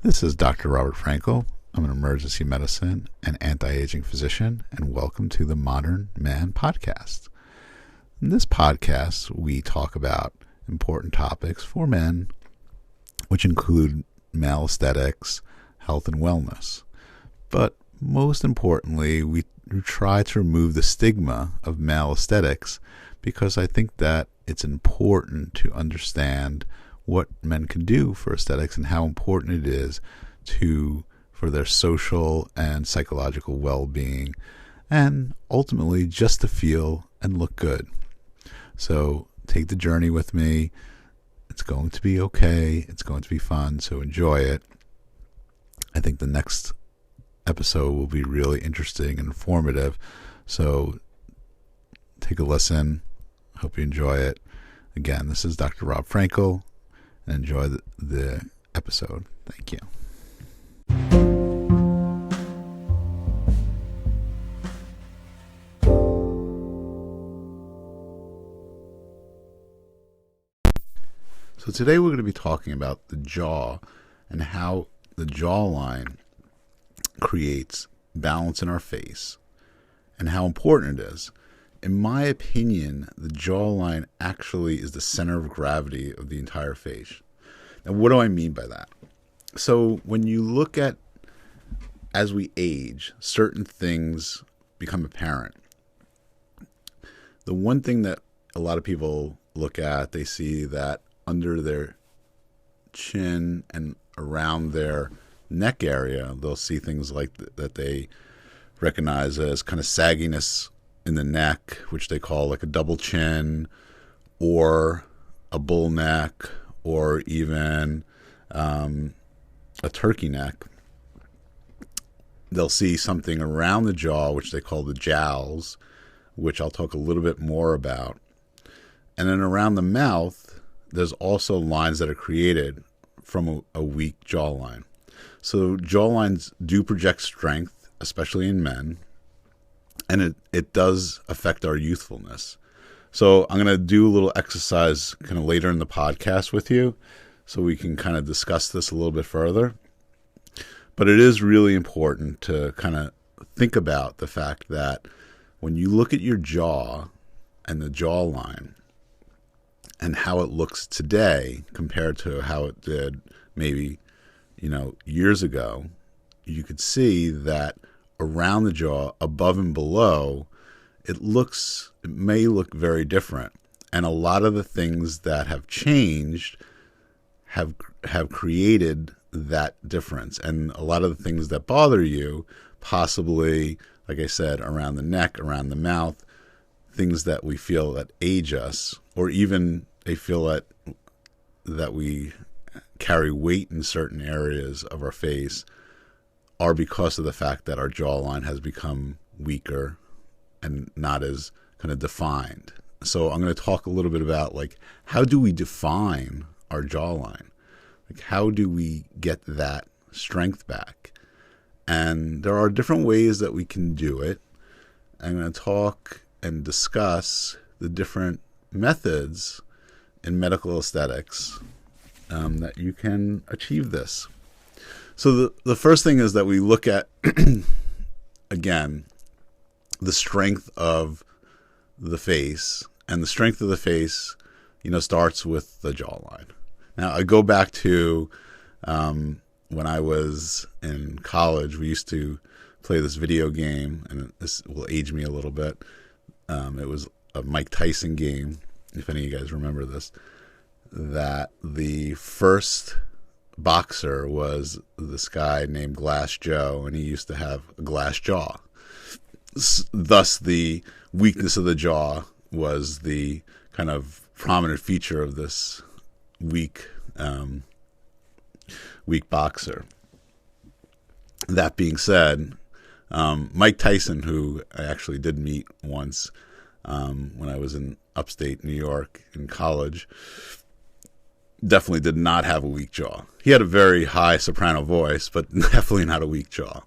This is Dr. Robert Frankel. I'm an emergency medicine and anti-aging physician, and welcome to the Modern Man Podcast. In this podcast, we talk about important topics for men, which include male aesthetics, health, and wellness. But most importantly, we try to remove the stigma of male aesthetics because I think that it's important to understand what men can do for aesthetics and how important it is for their social and psychological well-being, and ultimately just to feel and look good. So take the journey with me. It's going to be okay. It's going to be fun, so enjoy it. I think the next episode will be really interesting and informative, so take a listen. Hope you enjoy it. Again, this is Dr. Rob Frankel, and enjoy the episode. Thank you. So today we're going to be talking about the jaw and how the jawline creates balance in our face and how important it is. In my opinion, the jawline actually is the center of gravity of the entire face. Now, what do I mean by that? So when you look at, as we age, certain things become apparent. The one thing that a lot of people look at, they see that under their chin and around their neck area, they'll see things like that they recognize as kind of sagginess in the neck, which they call like a double chin or a bull neck or even a turkey neck. They'll see something around the jaw, which they call the jowls, which I'll talk a little bit more about. And then around the mouth, there's also lines that are created from a weak jawline. So jawlines do project strength, especially in men, and it does affect our youthfulness. So I'm going to do a little exercise kind of later in the podcast with you so we can kind of discuss this a little bit further. But it is really important to kind of think about the fact that when you look at your jaw and the jawline and how it looks today compared to how it did maybe, years ago, you could see that around the jaw, above and below, it may look very different. And a lot of the things that have changed have created that difference. And a lot of the things that bother you, possibly, like I said, around the neck, around the mouth, things that we feel that age us, or even they feel that we carry weight in certain areas of our face, are because of the fact that our jawline has become weaker and not as kind of defined. So I'm going to talk a little bit about how do we define our jawline? How do we get that strength back? And there are different ways that we can do it. I'm going to talk and discuss the different methods in medical aesthetics that you can achieve this. So the first thing is that we look at, again, the strength of the face. And the strength of the face, starts with the jawline. Now, I go back to when I was in college. We used to play this video game, and this will age me a little bit. It was a Mike Tyson game, if any of you guys remember this, that the first boxer was this guy named Glass Joe, and he used to have a glass jaw. Thus, the weakness of the jaw was the kind of prominent feature of this weak boxer. That being said, Mike Tyson, who I actually did meet once when I was in upstate New York in college, definitely did not have a weak jaw. He had a very high soprano voice, but definitely not a weak jaw.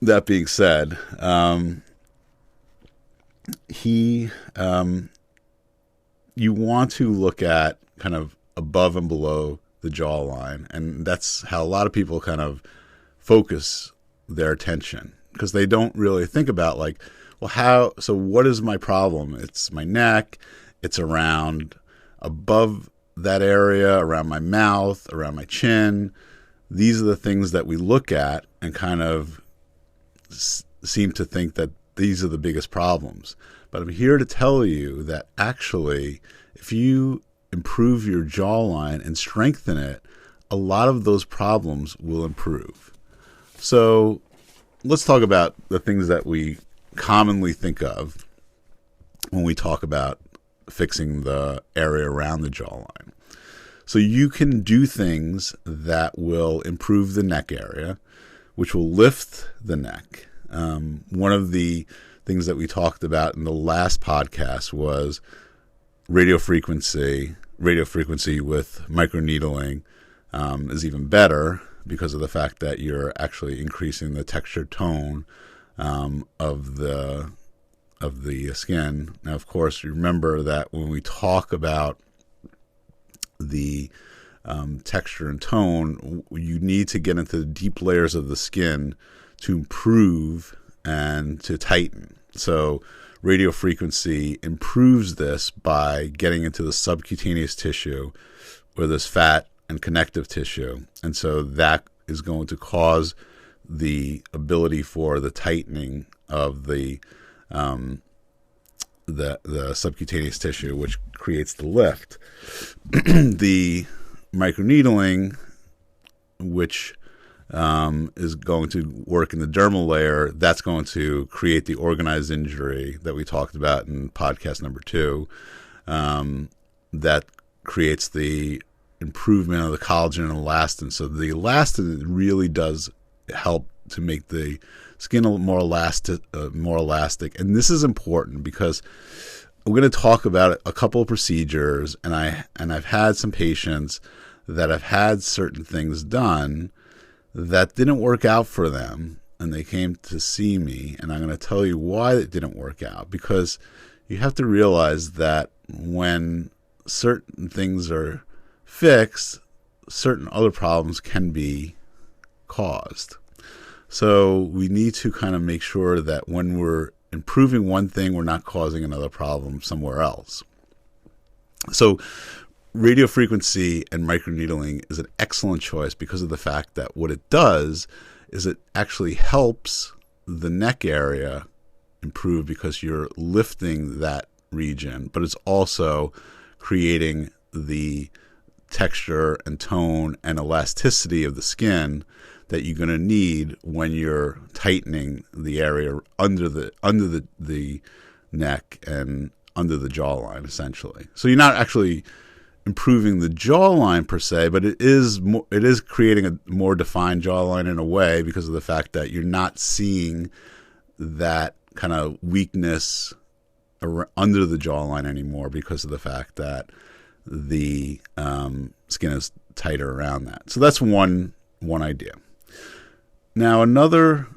That being said, you want to look at kind of above and below the jawline. And that's how a lot of people kind of focus their attention, because they don't really think about like, well, so what is my problem? It's my neck. It's around above that area, around my mouth, around my chin. These are the things that we look at and kind of seem to think that these are the biggest problems. But I'm here to tell you that actually, if you improve your jawline and strengthen it, a lot of those problems will improve. So let's talk about the things that we commonly think of when we talk about fixing the area around the jawline. So you can do things that will improve the neck area, which will lift the neck. One of the things that we talked about in the last podcast was radio frequency. Radio frequency with microneedling is even better because of the fact that you're actually increasing the texture tone of the skin. Now, of course, remember that when we talk about the texture and tone, you need to get into the deep layers of the skin to improve and to tighten. So radio frequency improves this by getting into the subcutaneous tissue where there's fat and connective tissue. And so that is going to cause the ability for the tightening of the subcutaneous tissue, which creates the lift. The microneedling, which is going to work in the dermal layer, that's going to create the organized injury that we talked about in podcast number 2. That creates the improvement of the collagen and elastin. So the elastin really does help to make the skin a little more elastic. And this is important because we're going to talk about a couple of procedures, and I've had some patients that have had certain things done that didn't work out for them, and they came to see me, and I'm going to tell you why it didn't work out. Because you have to realize that when certain things are fixed, certain other problems can be caused. So we need to kind of make sure that when we're improving one thing, we're not causing another problem somewhere else. So radio frequency and microneedling is an excellent choice because of the fact that what it does is it actually helps the neck area improve because you're lifting that region, but it's also creating the texture and tone and elasticity of the skin that you're going to need when you're tightening the area under the neck and under the jawline, essentially. So you're not actually improving the jawline per se, but it is creating a more defined jawline in a way because of the fact that you're not seeing that kind of weakness under the jawline anymore because of the fact that the skin is tighter around that. So that's one idea. Now another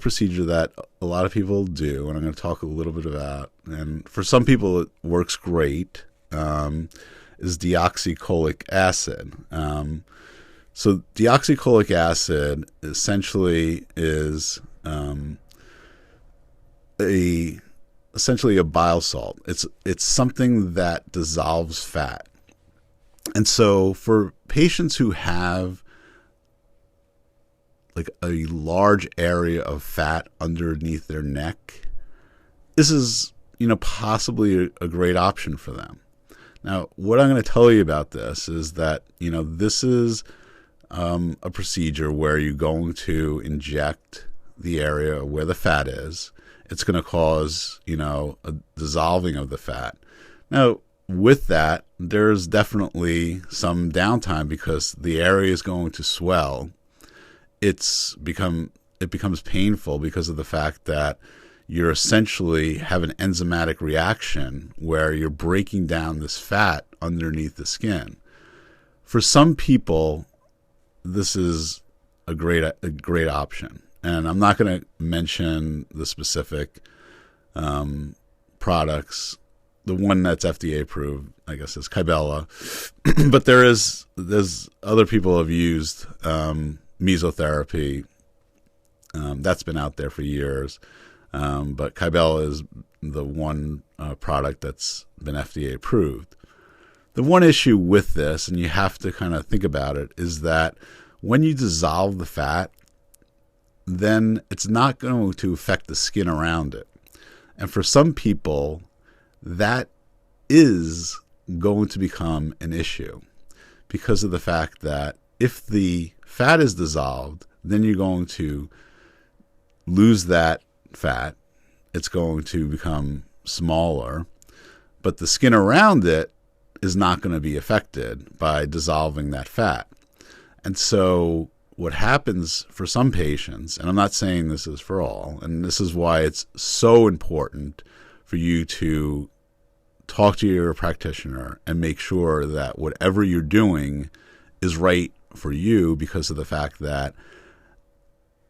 procedure that a lot of people do, and I'm going to talk a little bit about, and for some people it works great, is deoxycholic acid. So deoxycholic acid essentially is essentially a bile salt. It's something that dissolves fat. And so for patients who have like a large area of fat underneath their neck, this is, possibly a great option for them. Now, what I'm going to tell you about this is that, this is a procedure where you're going to inject the area where the fat is. It's going to cause, a dissolving of the fat. Now, with that, there's definitely some downtime because the area is going to swell. It becomes painful because of the fact that you're essentially have an enzymatic reaction where you're breaking down this fat underneath the skin. For some people, this is a great option. And I'm not going to mention the specific products the one that's FDA approved, I guess, is Kybella. But there's other people have used mesotherapy. That's been out there for years. But Kybella is the one product that's been FDA approved. The one issue with this, and you have to kind of think about it, is that when you dissolve the fat, then it's not going to affect the skin around it. And for some people, that is going to become an issue because of the fact that if the fat is dissolved, then you're going to lose that fat. It's going to become smaller, but the skin around it is not going to be affected by dissolving that fat. And so what happens for some patients, and I'm not saying this is for all, and this is why it's so important for you to talk to your practitioner and make sure that whatever you're doing is right for you, because of the fact that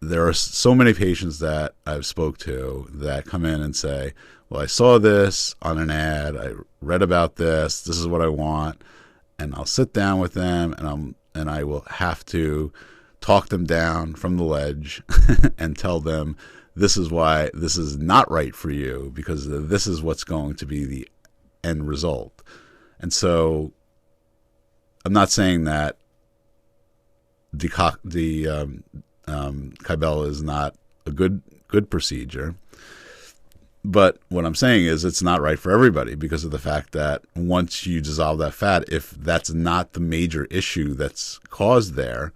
there are so many patients that I've spoke to that come in and say, well, I saw this on an ad, I read about this is what I want, and I'll sit down with them and I will have to talk them down from the ledge and tell them this is why this is not right for you, because this is what's going to be the end result. And so I'm not saying that the Kybella is not a good procedure, but what I'm saying is it's not right for everybody, because of the fact that once you dissolve that fat, if that's not the major issue that's caused there,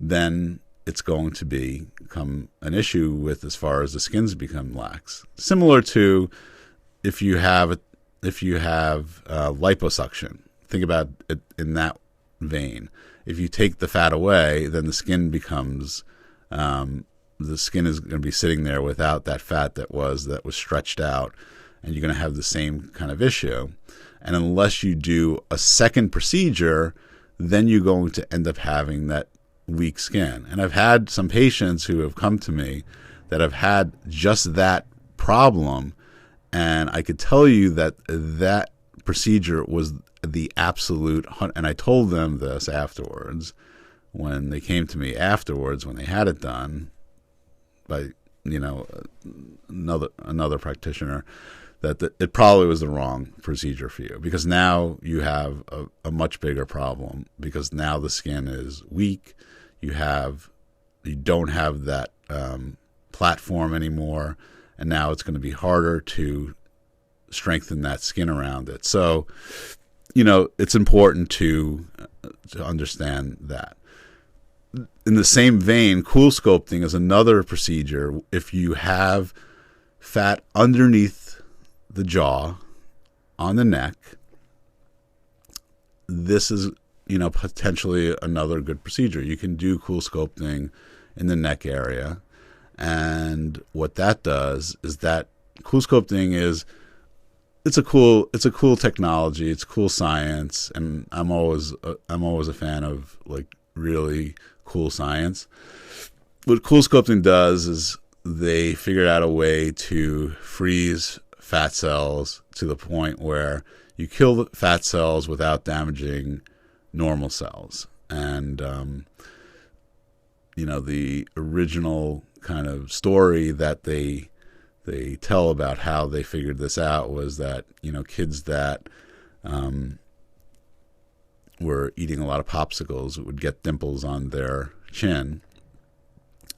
then it's going to become an issue with as far as the skins become lax. Similar to if you have liposuction. Think about it in that vein. If you take the fat away, then the skin becomes the skin is going to be sitting there without that fat that was stretched out, and you're going to have the same kind of issue. And unless you do a second procedure, then you're going to end up having that weak skin. And I've had some patients who have come to me that have had just that problem, and I could tell you that that procedure was the absolute, and I told them this afterwards when they came to me afterwards when they had it done by another practitioner, that it probably was the wrong procedure for you, because now you have a much bigger problem, because now the skin is weak. You don't have that platform anymore, and now it's going to be harder to strengthen that skin around it. So, it's important to understand that. In the same vein, cool sculpting is another procedure. If you have fat underneath the jaw on the neck, this is potentially another good procedure. You can do cool sculpting in the neck area, and what that does is that cool sculpting is it's a cool technology, it's cool science, and I'm always a fan of like really cool science. What cool sculpting does is they figured out a way to freeze fat cells to the point where you kill the fat cells without damaging normal cells. And the original kind of story that they tell about how they figured this out was that kids that were eating a lot of popsicles would get dimples on their chin,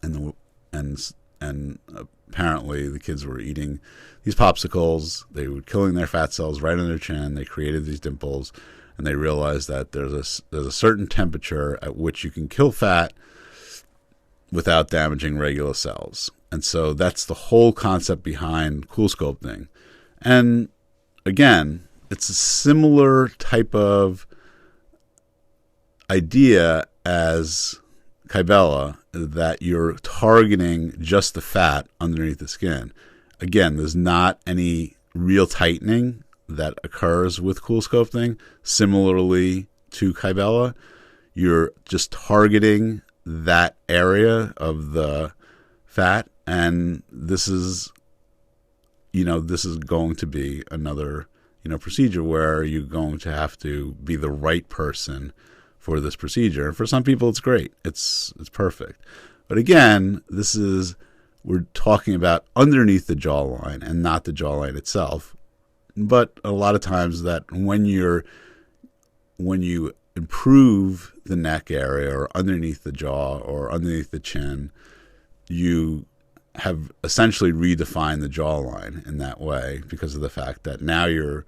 and apparently the kids were eating these popsicles. They were killing their fat cells right on their chin. They created these dimples, and they realized that there's a certain temperature at which you can kill fat without damaging regular cells. And so that's the whole concept behind cool sculpting. And again, it's a similar type of idea as Kybella, that you're targeting just the fat underneath the skin. Again, there's not any real tightening that occurs with cool sculpting. Similarly to Kybella, you're just targeting that area of the fat, and this is going to be another procedure where you're going to have to be the right person for this procedure. And for some people, it's great. It's perfect. But again, we're talking about underneath the jawline and not the jawline itself. But a lot of times that when you improve the neck area or underneath the jaw or underneath the chin, you have essentially redefined the jawline in that way, because of the fact that now you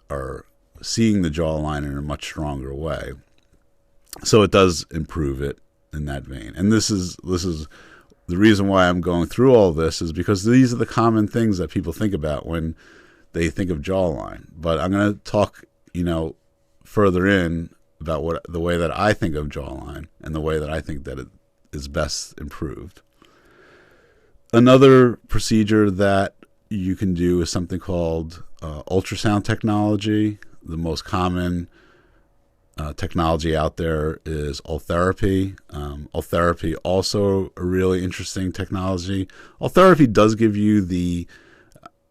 are seeing the jawline in a much stronger way. So it does improve it in that vein. And this is the reason why I'm going through all this, is because these are the common things that people think about when they think of jawline. But I'm going to talk, further in about the way that I think of jawline and the way that I think that it is best improved. Another procedure that you can do is something called ultrasound technology. The most common technology out there is ultherapy. Ultherapy, also a really interesting technology. Ultherapy does give you the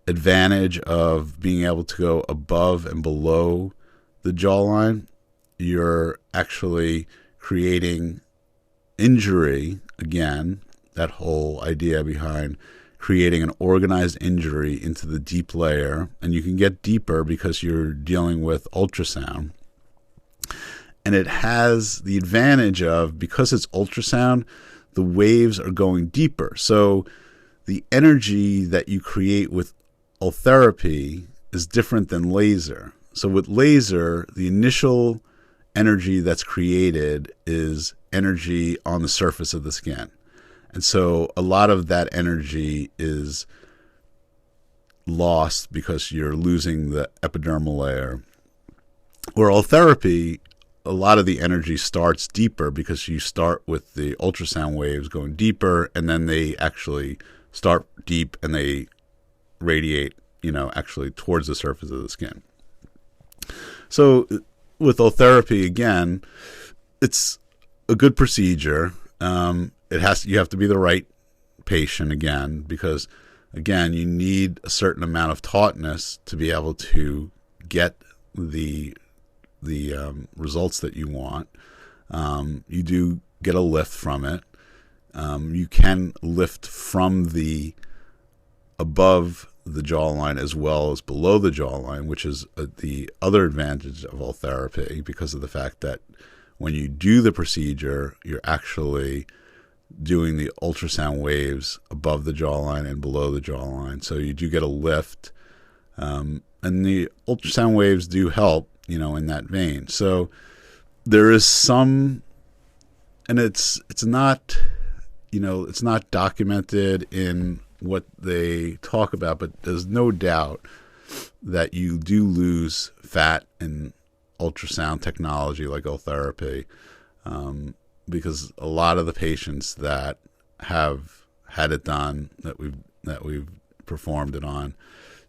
advantage of being able to go above and below the jawline. You're actually creating injury again. That whole idea behind creating an organized injury into the deep layer, and you can get deeper because you're dealing with ultrasound. And it has the advantage of, because it's ultrasound, the waves are going deeper. So the energy that you create with ultherapy is different than laser. So with laser, the initial energy that's created is energy on the surface of the skin. And so a lot of that energy is lost because you're losing the epidermal layer. Where ultherapy, a lot of the energy starts deeper because you start with the ultrasound waves going deeper, and then they actually start deep and they radiate, actually towards the surface of the skin. So with ultherapy, again, it's a good procedure. You have to be the right patient again, because again, you need a certain amount of tautness to be able to get the results that you want. You do get a lift from it. You can lift from the above the jawline as well as below the jawline, which is the other advantage of ultherapy, because of the fact that when you do the procedure, you're actually doing the ultrasound waves above the jawline and below the jawline. So you do get a lift. And the ultrasound waves do help, in that vein. So there is some, and it's not, it's not documented in what they talk about, but there's no doubt that you do lose fat in ultrasound technology like ultherapy, because a lot of the patients that have had it done, that we've performed it on,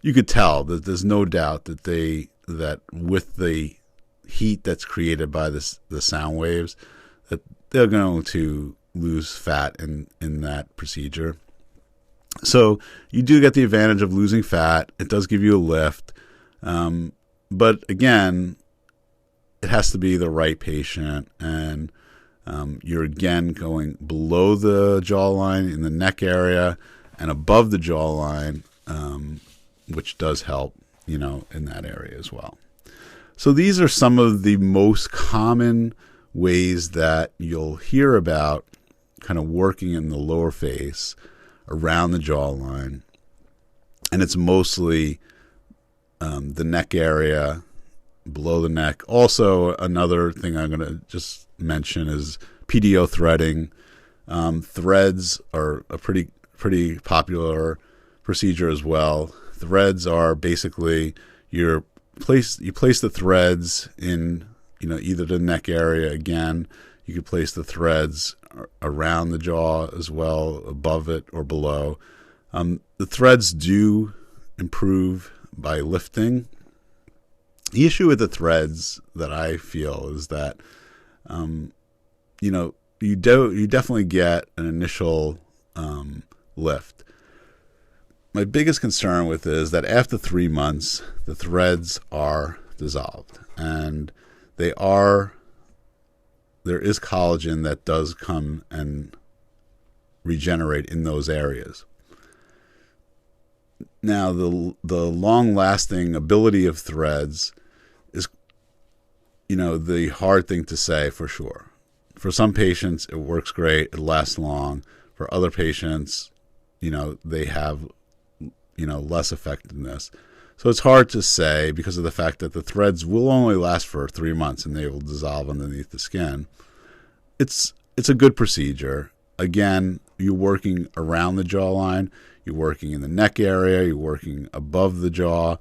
you could tell that there's no doubt that with the heat that's created by the sound waves, that they're going to lose fat in that procedure. So you do get the advantage of losing fat. It does give you a lift. But again, it has to be the right patient, and you're again going below the jawline in the neck area and above the jawline, which does help, in that area as well. So these are some of the most common ways that you'll hear about kind of working in the lower face around the jawline. And it's mostly the neck area, below the neck. Also, another thing I'm going to just mention is PDO threading. Threads are a pretty popular procedure as well. Threads are basically you place the threads in either the neck area. Again, you could place the threads around the jaw as well, above it or below. The threads do improve by lifting. The issue with the threads that I feel is that you definitely get an initial lift. my biggest concern with it is that after 3 months, the threads are dissolved, and there is collagen that does come and regenerate in those areas. Now, the long-lasting ability of threads is, the hard thing to say for sure. For some patients, it works great, it lasts long. For other patients, they have, less effectiveness. So it's hard to say because of the fact that the threads will only last for 3 months and they will dissolve underneath the skin. It's a good procedure. Again, you're working around the jawline, you're working in the neck area, you're working above the jaw,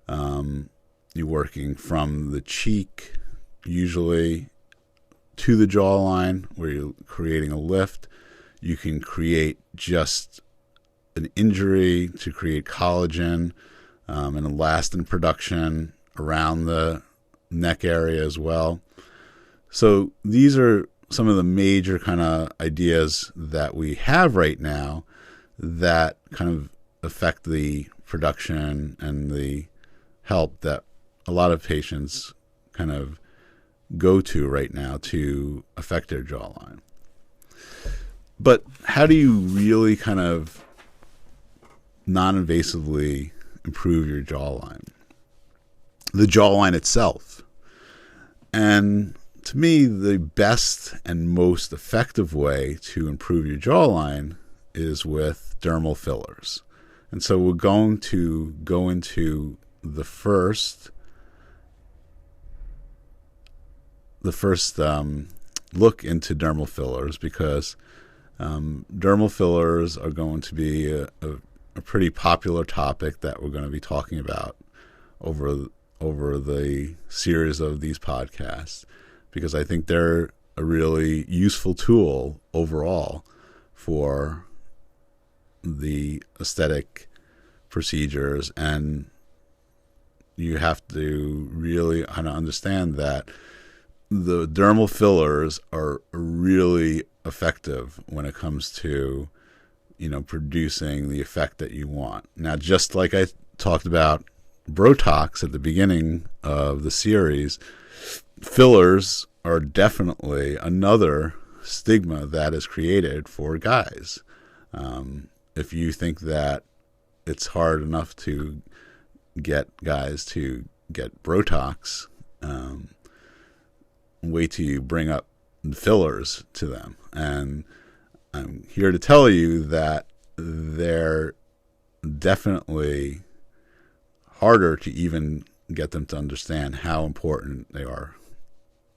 you're working from the cheek, usually to the jawline, where you're creating a lift. You can create just an injury to create collagen and elastin production around the neck area as well. So these are some of the major kind of ideas that we have right now that kind of affect the production and the help that a lot of patients kind of go to right now to affect their jawline. But how do you really kind of non-invasively improve your jawline? The jawline itself. And to me, the best and most effective way to improve your jawline is with dermal fillers. And so we're going to go into the first look into dermal fillers, because dermal fillers are going to be a pretty popular topic that we're going to be talking about over the series of these podcasts, because I think they're a really useful tool overall for the aesthetic procedures. And you have to really kind of understand that the dermal fillers are really effective when it comes to, producing the effect that you want. Now, just like I talked about Botox at the beginning of the series, fillers are definitely another stigma that is created for guys. If you think that it's hard enough to get guys to get Botox, wait till you bring up fillers to them. And I'm here to tell you that they're definitely harder to even get them to understand how important they are.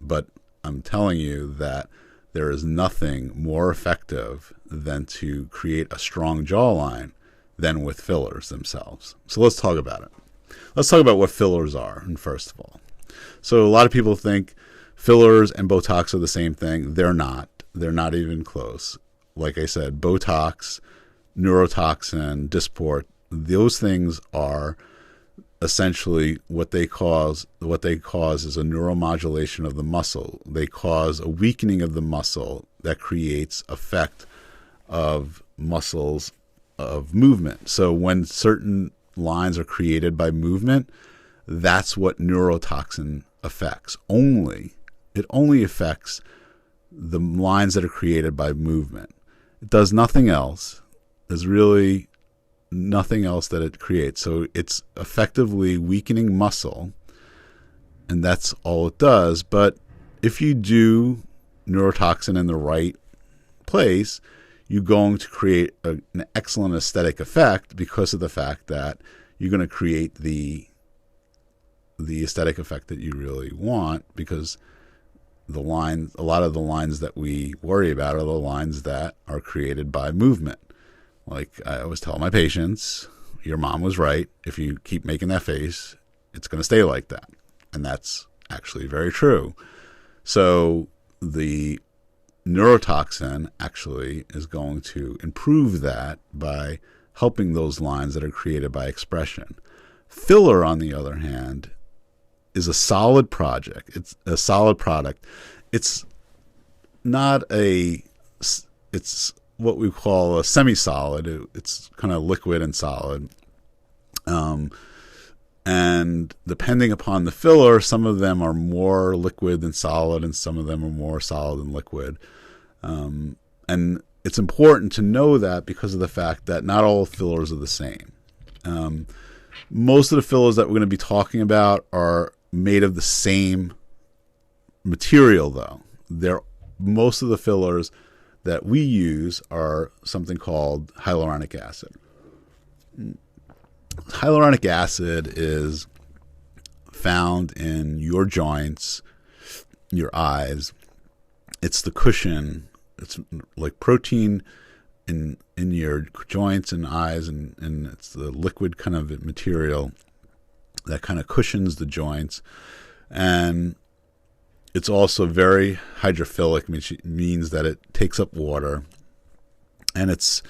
But I'm telling you that there is nothing more effective than to create a strong jawline than with fillers themselves. So let's talk about it. Let's talk about what fillers are, first of all. So a lot of people think fillers and Botox are the same thing. They're not. They're not even close. Like I said, Botox, neurotoxin, Dysport, those things are essentially what they cause is a neuromodulation of the muscle. They cause a weakening of the muscle that creates effect of muscles of movement. So when certain lines are created by movement, that's what neurotoxin affects. It only affects the lines that are created by movement. It does nothing else. There's really nothing else that it creates. So it's effectively weakening muscle, and that's all it does. But if you do neurotoxin in the right place, you're going to create an excellent aesthetic effect, because of the fact that you're going to create the aesthetic effect that you really want, because a lot of the lines that we worry about are the lines that are created by movement. Like I always tell my patients, your mom was right. If you keep making that face, it's going to stay like that. And that's actually very true. So the neurotoxin actually is going to improve that by helping those lines that are created by expression. Filler, on the other hand, is a solid project. It's a solid product. It's not it's what we call a semi-solid. It's kind of liquid and solid. And depending upon the filler, some of them are more liquid than solid, and some of them are more solid than liquid. And it's important to know that because of the fact that not all fillers are the same. Most of the fillers that we're going to be talking about are made of the same material, though. Most of the fillers that we use are something called hyaluronic acid. Hyaluronic acid is found in your joints, your eyes. It's the cushion. It's like protein in your joints and eyes, and it's the liquid kind of material that kind of cushions the joints. And it's also very hydrophilic, which means that it takes up water, and it's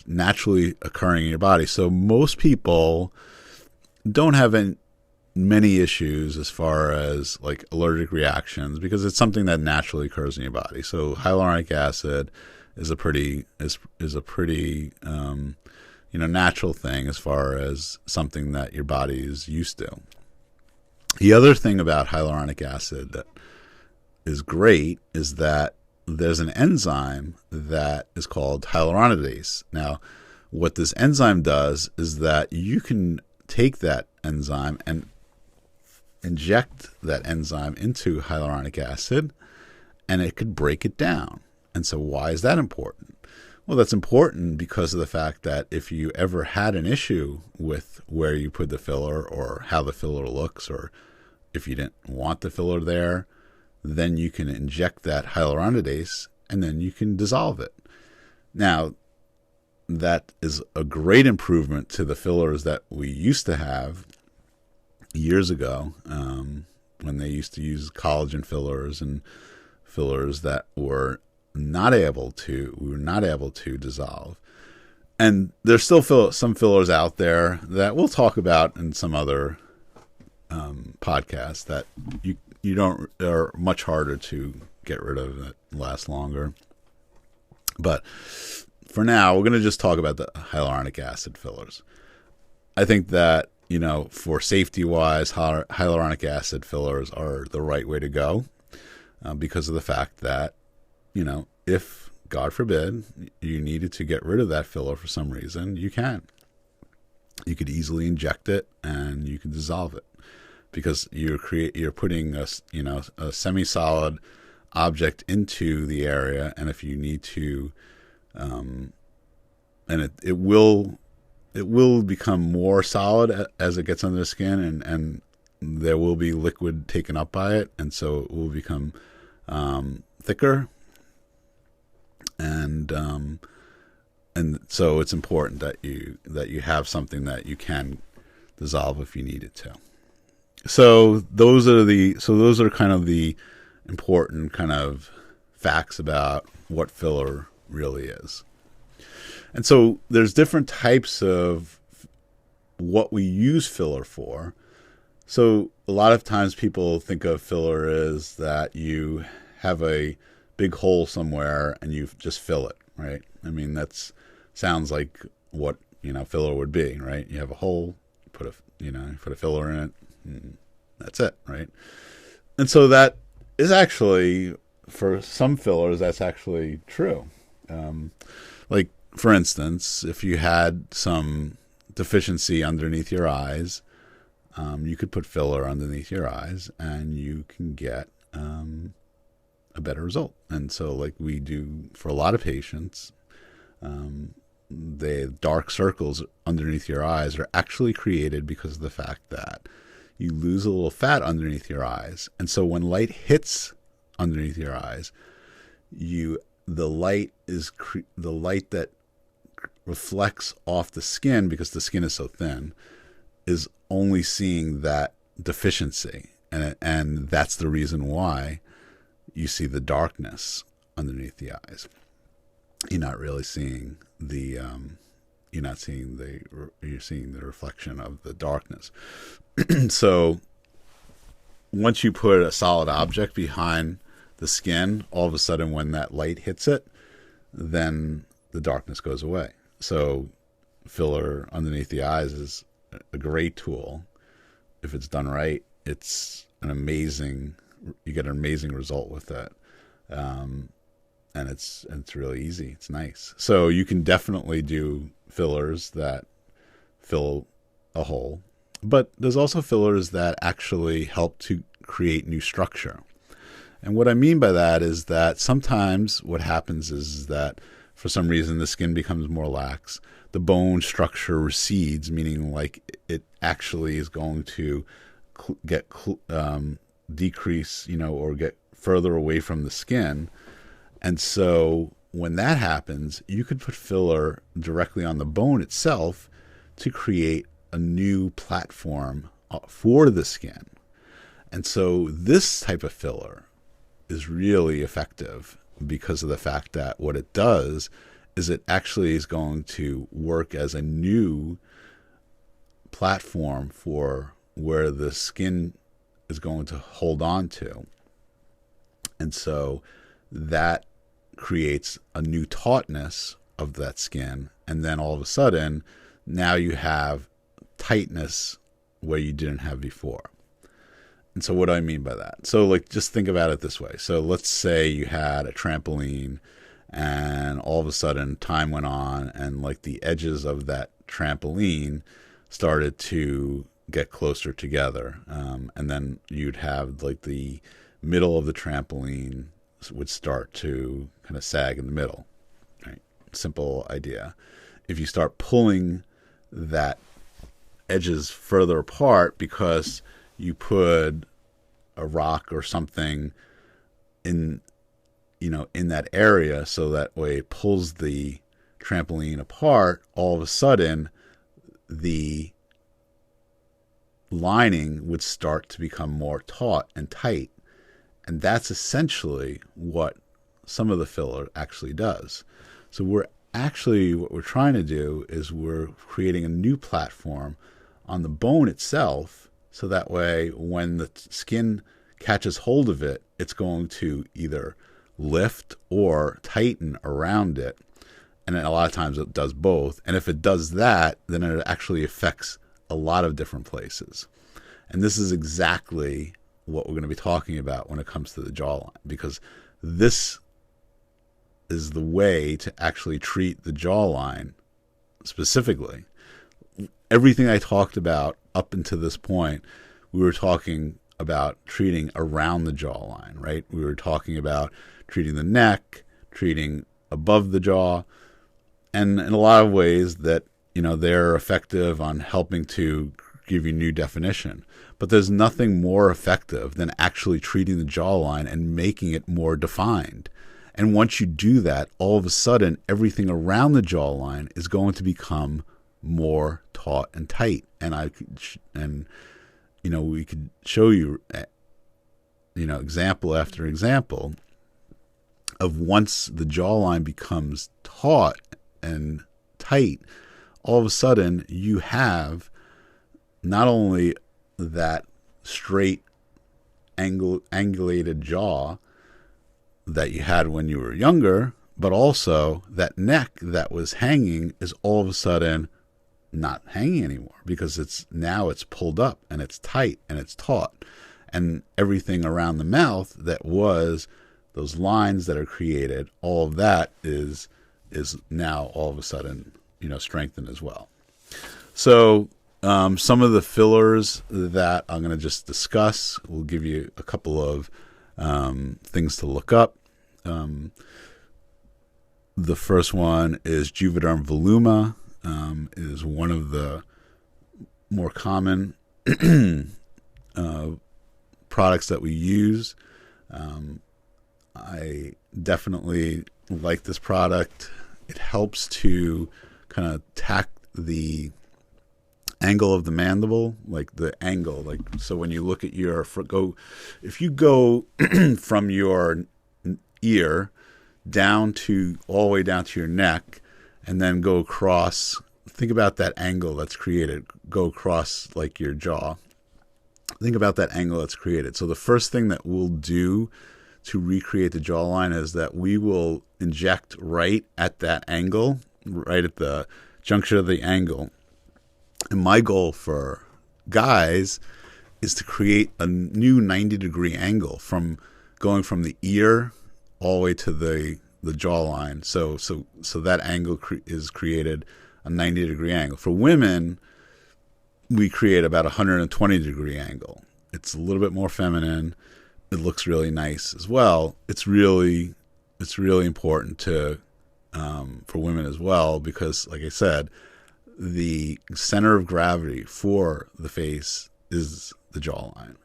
naturally occurring in your body. So most people don't have many issues as far as like allergic reactions because it's something that naturally occurs in your body. So hyaluronic acid is a pretty natural thing as far as something that your body is used to. The other thing about hyaluronic acid that is great is that there's an enzyme that is called hyaluronidase. Now, what this enzyme does is that you can take that enzyme and inject that enzyme into hyaluronic acid, and it could break it down. And so why is that important? Well, that's important because of the fact that if you ever had an issue with where you put the filler or how the filler looks, or if you didn't want the filler there, then you can inject that hyaluronidase and then you can dissolve it. Now, that is a great improvement to the fillers that we used to have years ago, when they used to use collagen fillers and fillers that were not able to dissolve. And there's still some fillers out there that we'll talk about in some other podcasts that you don't are much harder to get rid of, that last longer. But for now, we're going to just talk about the hyaluronic acid fillers. I think that, for safety-wise, hyaluronic acid fillers are the right way to go because of the fact that, if, God forbid, you needed to get rid of that filler for some reason, you can. You could easily inject it and you can dissolve it because you're putting a semi-solid object into the area, and if you need to, and it will become more solid as it gets under the skin, and there will be liquid taken up by it, and so it will become thicker, and so it's important that you have something that you can dissolve if you need it to. So those are kind of the important kind of facts about what filler really is. And so there's different types of what we use filler for. So a lot of times people think of filler as that you have a big hole somewhere and you just fill it, right? I mean, sounds like what, filler would be, right? You have a hole, put a filler in it, and that's it, right? And so that is actually, for some fillers, that's actually true. Like, for instance, if you had some deficiency underneath your eyes, you could put filler underneath your eyes and you can get a better result. And so, like we do for a lot of patients, the dark circles underneath your eyes are actually created because of the fact that you lose a little fat underneath your eyes. And so when light hits underneath your eyes, the light that reflects off the skin, because the skin is so thin, is only seeing that deficiency, and that's the reason why you see the darkness underneath the eyes. You're not really seeing you're seeing the reflection of the darkness. So once you put a solid object behind the skin, all of a sudden when that light hits it, then the darkness goes away. So filler underneath the eyes is a great tool. If it's done right, it's an amazing, you get an amazing result with that. And it's really easy. It's nice. So you can definitely do fillers that fill a hole, but there's also fillers that actually help to create new structure. And what I mean by that is that sometimes what happens is that for some reason the skin becomes more lax, the bone structure recedes, meaning like it actually is going to get decrease, or get further away from the skin. And so when that happens, you could put filler directly on the bone itself to create a new platform for the skin. And so this type of filler is really effective because of the fact that what it does is it actually is going to work as a new platform for where the skin is going to hold on to. And so that creates a new tautness of that skin. And then all of a sudden, now you have tightness where you didn't have before. And so what do I mean by that? So like, just think about it this way. So let's say you had a trampoline and all of a sudden time went on and like the edges of that trampoline started to get closer together. And then you'd have like the middle of the trampoline would start to kind of sag in the middle. Right? Simple idea. If you start pulling that edges further apart because you put a rock or something in that area, so that way it pulls the trampoline apart, all of a sudden the lining would start to become more taut and tight. And that's essentially what some of the filler actually does. So what we're trying to do is we're creating a new platform on the bone itself, so that way when the skin catches hold of it, it's going to either lift or tighten around it. And a lot of times it does both. And if it does that, then it actually affects a lot of different places. And this is exactly what we're going to be talking about when it comes to the jawline, because this is the way to actually treat the jawline specifically. Everything I talked about up until this point, we were talking about treating around the jawline, right? We were talking about treating the neck, treating above the jaw, and in a lot of ways that, they're effective on helping to give you new definition. But there's nothing more effective than actually treating the jawline and making it more defined. And once you do that, all of a sudden, everything around the jawline is going to become more taut and tight. And we could show you, example after example of once the jawline becomes taut and tight, all of a sudden you have not only that straight angulated jaw that you had when you were younger, but also that neck that was hanging is all of a sudden not hanging anymore, because it's pulled up and it's tight and it's taut, and everything around the mouth that was those lines that are created, all of that is now all of a sudden strengthened as well. So some of the fillers that I'm going to just discuss, we'll give you a couple of things to look up. The first one is Juvederm Voluma. Is one of the more common products that we use. I definitely like this product. It helps to kind of tack the angle of the mandible, like the angle, like so when you look at if you go from your ear all the way down to your neck, and then go across, think about that angle that's created, go across like your jaw. Think about that angle that's created. So the first thing that we'll do to recreate the jawline is that we will inject right at that angle, right at the junction of the angle. And my goal for guys is to create a new 90-degree angle from going from the ear all the way to the jawline. So that angle is created a 90-degree angle. For women, we create about a 120-degree angle. It's a little bit more feminine. It looks really nice as well. It's really important to for women as well, because, like I said, the center of gravity for the face is the jawline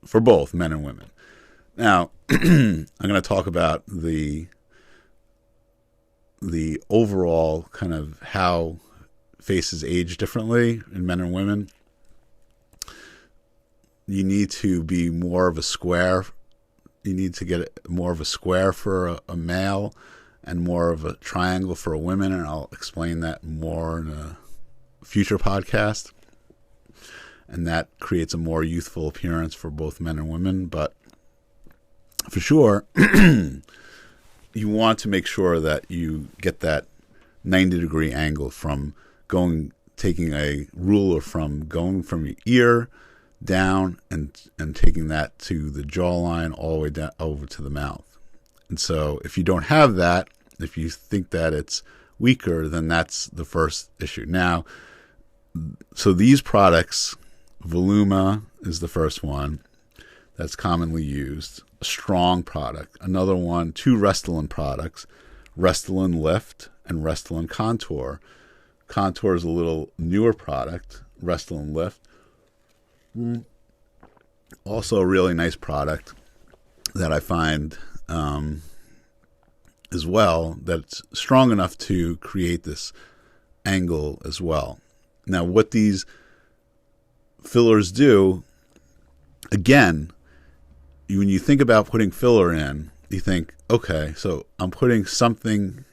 for both men and women. Now, I'm going to talk about the overall kind of how faces age differently in men and women. You need to be more of a square. You need to get more of a square for a male and more of a triangle for a woman, and I'll explain that more in a future podcast. And that creates a more youthful appearance for both men and women. But for sure, you want to make sure that you get that 90-degree angle from taking a ruler from going from your ear down and taking that to the jawline all the way down over to the mouth. And so if you don't have that, if you think that it's weaker, then that's the first issue. Now, so these products, Voluma is the first one that's commonly used, a strong product. Another one, 2 Restylane products, Restylane Lift and Restylane Contour. Contour is a little newer product, Restylane Lift. Also a really nice product that I find as well, that's strong enough to create this angle as well. Now, what these fillers do, again, when you think about putting filler in, you think, okay, so I'm putting something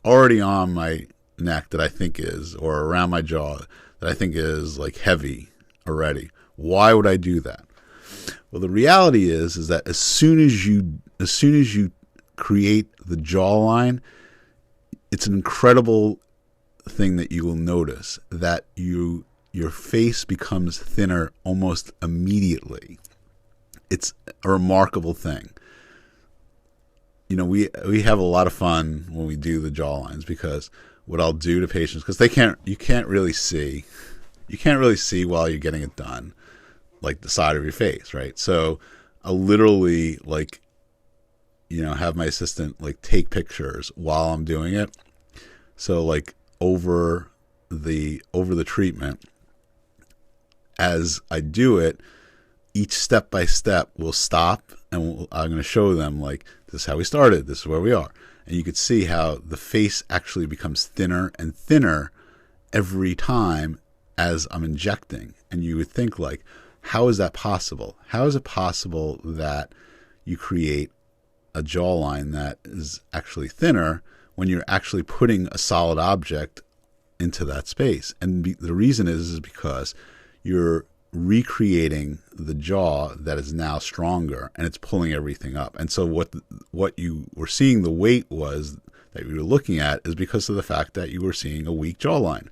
already on my neck that I think is, or around my jaw that I think is like heavy already. Why would I do that? Well, the reality is that as soon as you create the jawline, it's an incredible thing that you will notice that your face becomes thinner almost immediately. It's a remarkable thing. You know, we have a lot of fun when we do the jawlines, because what I'll do to patients, because you can't really see while you're getting it done, like the side of your face, right? So I'll literally have my assistant take pictures while I'm doing it. So over the treatment, as I do it, each step by step we'll stop and I'm going to show them this is how we started, this is where we are. And you could see how the face actually becomes thinner and thinner every time as I'm injecting. And you would think how is that possible? How is it possible that you create a jawline that is actually thinner when you're actually putting a solid object into that space? And the reason is because you're recreating the jaw that is now stronger, and it's pulling everything up. And so what you were seeing, the weight was that you were looking at, is because of the fact that you were seeing a weak jawline.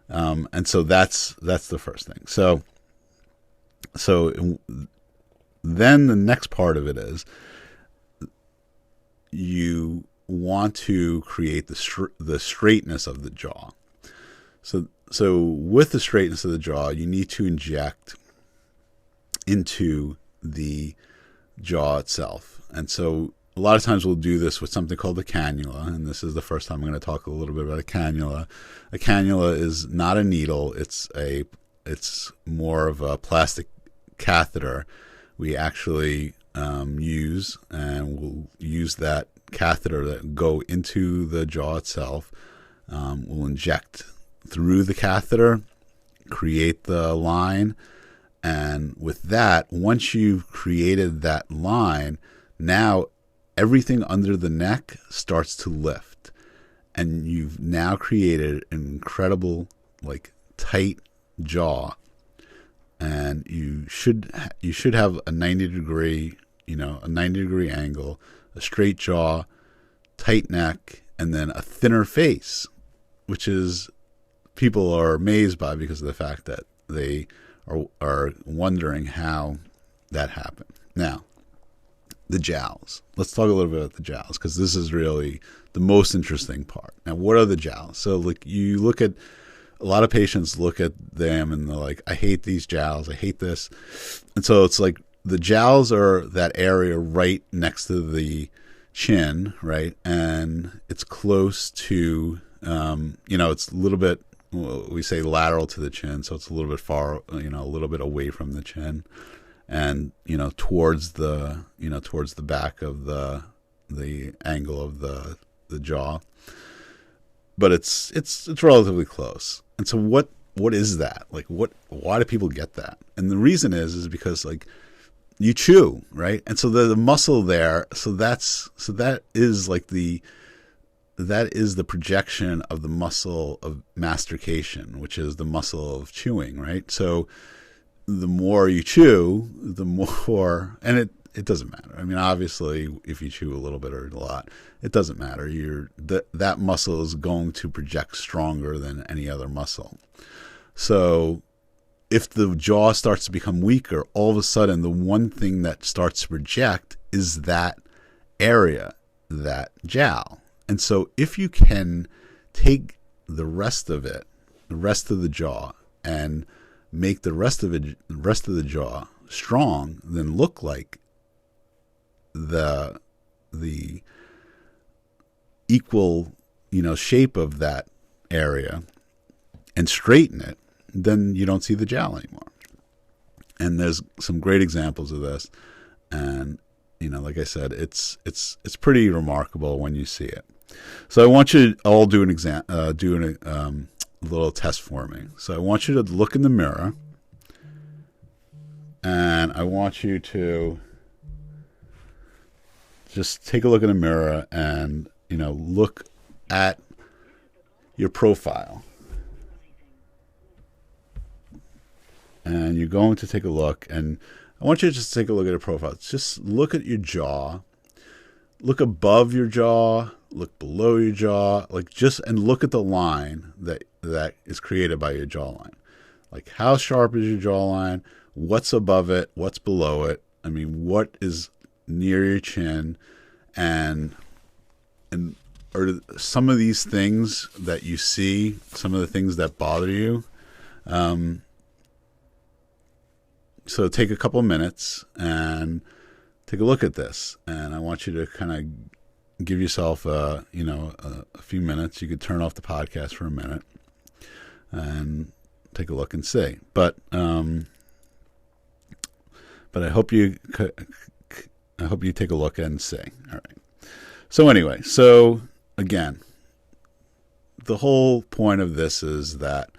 And so that's the first thing. So then the next part of it is you want to create the straightness of the jaw. So with the straightness of the jaw, you need to inject into the jaw itself. And so a lot of times we'll do this with something called a cannula, and this is the first time I'm going to talk a little bit about a cannula. A cannula is not a needle; it's more of a plastic catheter. We actually use, and we'll use that catheter that go into the jaw itself. We'll inject through the catheter, create the line, and with that, once you've created that line, now everything under the neck starts to lift, and you've now created an incredible tight jaw, and you should have a 90-degree a 90-degree angle, a straight jaw, tight neck, and then a thinner face, which is people are amazed by because of the fact that they are wondering how that happened. Now, the jowls. Let's talk a little bit about the jowls, because this is really the most interesting part. Now, what are the jowls? So, like, you look at a lot of patients look at them and they're like, I hate these jowls, I hate this. And so it's like the jowls are that area right next to the chin, right? And it's close to, it's a little bit, we say lateral to the chin, so it's a little bit far, a little bit away from the chin, and towards the back of the angle of the jaw. But it's relatively close. And so what is that? Like, why do people get that? And the reason is because, like, you chew, right? And so the muscle there, that is the projection of the muscle of mastication, which is the muscle of chewing, right? So the more you chew, the more, and it doesn't matter. I mean, obviously, if you chew a little bit or a lot, it doesn't matter. That muscle is going to project stronger than any other muscle. So if the jaw starts to become weaker, all of a sudden, the one thing that starts to project is that area, that jowl. And so if you can take the rest of it, the rest of the jaw, and make the rest of the jaw strong, then look like the equal, shape of that area, and straighten it, then you don't see the jowl anymore. And there's some great examples of this. And, like I said, it's pretty remarkable when you see it. So I want you to all do a little test for me. So I want you to look in the mirror, and I want you to just take a look in the mirror and, look at your profile. And you're going to take a look, and I want you to just take a look at your profile. Just look at your jaw. Look above your jaw, look below your jaw, and look at the line that is created by your jawline. Like, how sharp is your jawline? What's above it? What's below it? I mean, what is near your chin? And are some of these things that you see, some of the things that bother you? So take a couple minutes and take a look at this. And I want you to kind of give yourself a few minutes. You could turn off the podcast for a minute and take a look and see. But I hope you take a look and see. All right. So anyway, again, the whole point of this is that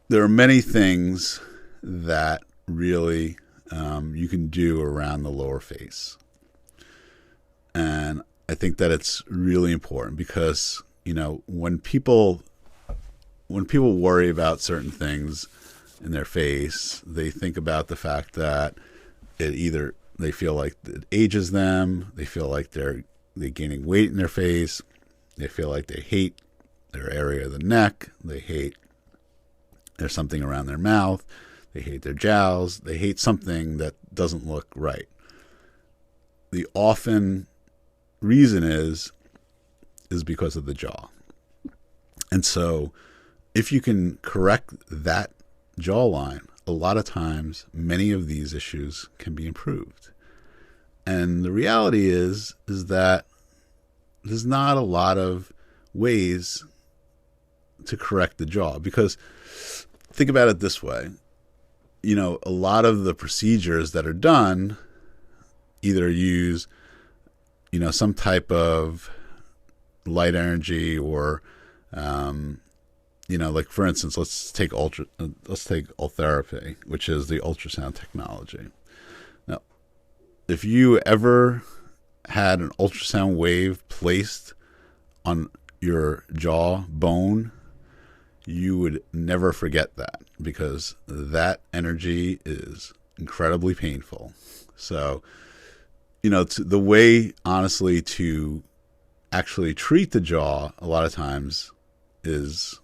there are many things that really you can do around the lower face. And I think that it's really important because, when people worry about certain things in their face, they think about the fact that they feel like it ages them, they feel like they're gaining weight in their face, they feel like they hate their area of the neck, they hate there's something around their mouth, they hate their jowls, they hate something that doesn't look right. The often reason is because of the jaw. And so if you can correct that jawline, a lot of times many of these issues can be improved. And the reality is that there's not a lot of ways to correct the jaw, because think about it this way. A lot of the procedures that are done either use, some type of light energy or, like, for instance, let's take ultherapy, which is the ultrasound technology. Now, if you ever had an ultrasound wave placed on your jaw bone, you would never forget that, because that energy is incredibly painful. So the way, honestly, to actually treat the jaw a lot of times is,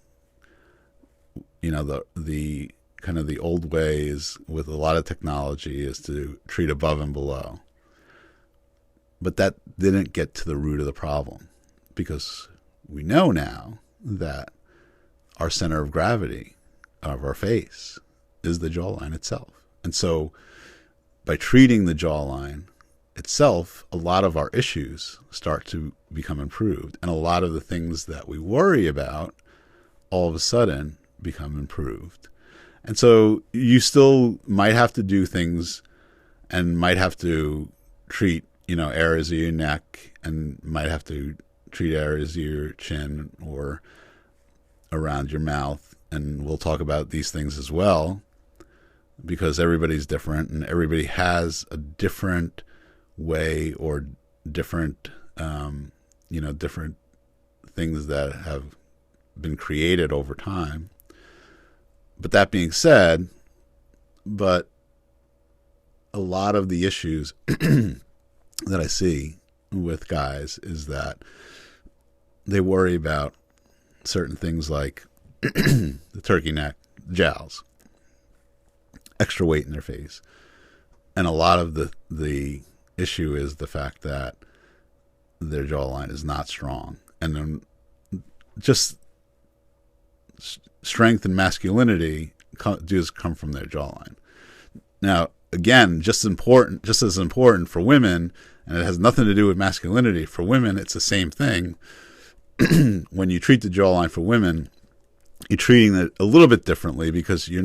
the kind of the old ways with a lot of technology is to treat above and below. But that didn't get to the root of the problem, because we know now that our center of gravity of our face is the jawline itself. And so by treating the jawline itself, a lot of our issues start to become improved. And a lot of the things that we worry about all of a sudden become improved. And so you still might have to do things and might have to treat, areas of your neck, and might have to treat areas of your chin or around your mouth. And we'll talk about these things as well, because everybody's different and everybody has a different way or different, different things that have been created over time. But that being said, but a lot of the issues that I see with guys is that they worry about certain things like the turkey neck, jowls, extra weight in their face. And a lot of the issue is the fact that their jawline is not strong. And then just strength and masculinity does come from their jawline. Now, again, just as important for women, and it has nothing to do with masculinity. For women, it's the same thing. When you treat the jawline for women, you're treating it a little bit differently, because the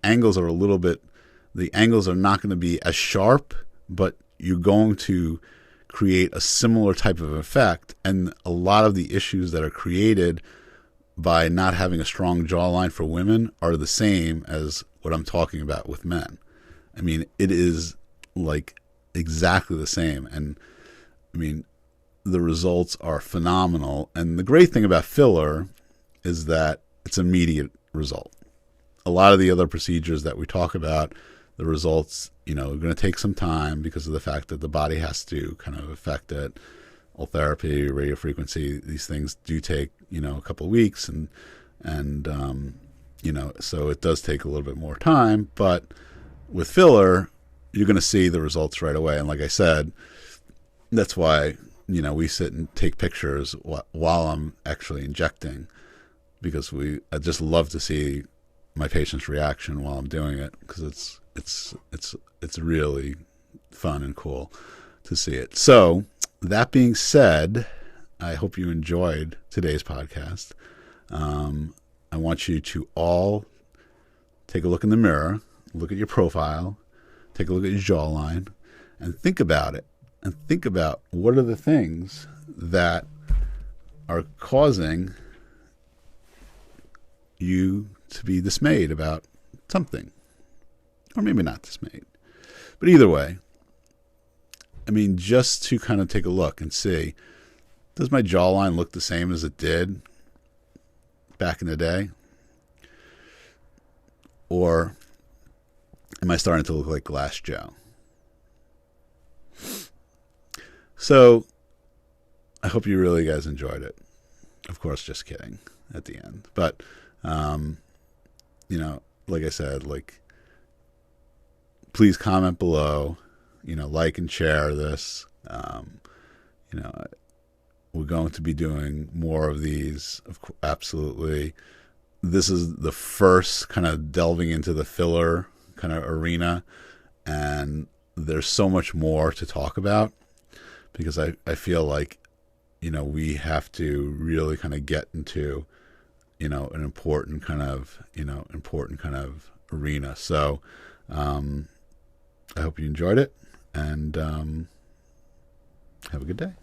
angles are not going to be as sharp, but you're going to create a similar type of effect. And a lot of the issues that are created by not having a strong jawline for women are the same as what I'm talking about with men. I mean, it is like exactly the same. And I mean, the results are phenomenal. And the great thing about filler is that it's immediate result. A lot of the other procedures that we talk about, the results, are going to take some time because of the fact that the body has to kind of affect it. All therapy, radiofrequency, these things do take, a couple of weeks, and so it does take a little bit more time. But with filler, you're going to see the results right away. And like I said, that's why, we sit and take pictures while I'm actually injecting, because I just love to see my patient's reaction while I'm doing it, because it's really fun and cool to see it. So that being said, I hope you enjoyed today's podcast. I want you to all take a look in the mirror, look at your profile, take a look at your jawline, and think about it. And think about what are the things that are causing you to be dismayed about something. Or maybe not dismayed. But either way, I mean, just to kind of take a look and see, does my jawline look the same as it did back in the day? Or am I starting to look like Glass Joe? So I hope you really guys enjoyed it. Of course, just kidding at the end. But, like I said, please comment below, like and share this. We're going to be doing more of these. Absolutely. This is the first kind of delving into the filler kind of arena, and there's so much more to talk about, because I feel like, we have to really kind of get into, an important kind of arena. So, I hope you enjoyed it, and have a good day.